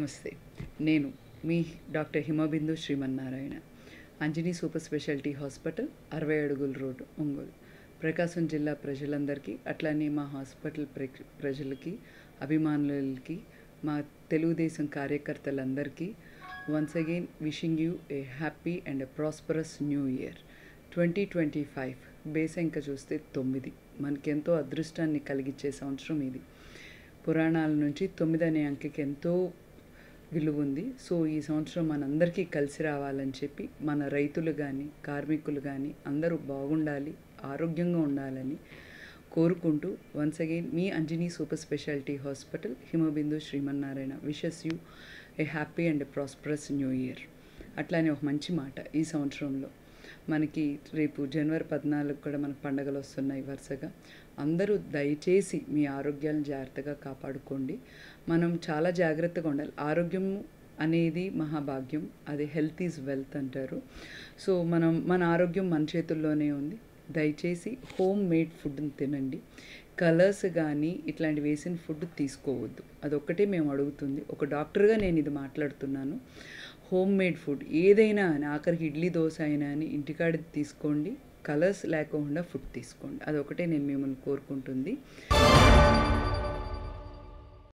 నమస్తే. నేను మీ doctor Himabindu Srimannarayana. Anjani super speciality hospital 60 అడుగుల రోడ్, ఒంగోలు. ప్రకాశం జిల్లా ప్రజలందరికీ, అట్లానే మా హాస్పిటల్ ప్రజలకి, అభిమానులకి, మా తెలుగుదేశం కార్యకర్తలందరికీ once again wishing you A happy and a prosperous new year 2025. బేసంక చూస్తే 9. మనకెంతో అదృష్టాన్ని కలిగించే సంవత్సరం ఇది. పురాణాల నుంచి 9 అనే అంకెకి ఎంతో విలువ ఉంది. సో ఈ సంవత్సరం మనందరికీ కలిసి రావాలని చెప్పి, మన రైతులు కానీ, కార్మికులు కానీ అందరూ బాగుండాలి, ఆరోగ్యంగా ఉండాలని కోరుకుంటూ once again me Anjani super speciality hospital Himabindu Srimannarayana wishes you A happy and prosperous new year. అట్లానే ఒక మంచి మాట, ఈ సంవత్సరంలో మనకి రేపు జనవరి 14 కూడా మనకు పండుగలు వస్తున్నాయి వరుసగా. అందరూ దయచేసి మీ ఆరోగ్యాలను జాగ్రత్తగా కాపాడుకోండి. మనం చాలా జాగ్రత్తగా ఉండాలి. ఆరోగ్యం అనేది మహాభాగ్యం, అది హెల్త్ ఈజ్ వెల్త్ అంటారు. సో మన ఆరోగ్యం మన చేతుల్లోనే ఉంది. దయచేసి హోమ్ మేడ్ ఫుడ్ని తినండి. కలర్స్ కానీ ఇట్లాంటి వేసిన ఫుడ్ తీసుకోవద్దు. అదొక్కటే మేము అడుగుతుంది. ఒక డాక్టర్గా నేను ఇది మాట్లాడుతున్నాను. హోమ్ మేడ్ ఫుడ్ ఏదైనా అని, ఆఖరికి ఇడ్లీ దోశ అయినా అని ఇంటికాడ తీసుకోండి. కలర్స్ లేకుండా ఫుడ్ తీసుకోండి. అదొకటే నేను మిమ్మల్ని కోరుకుంటుంది.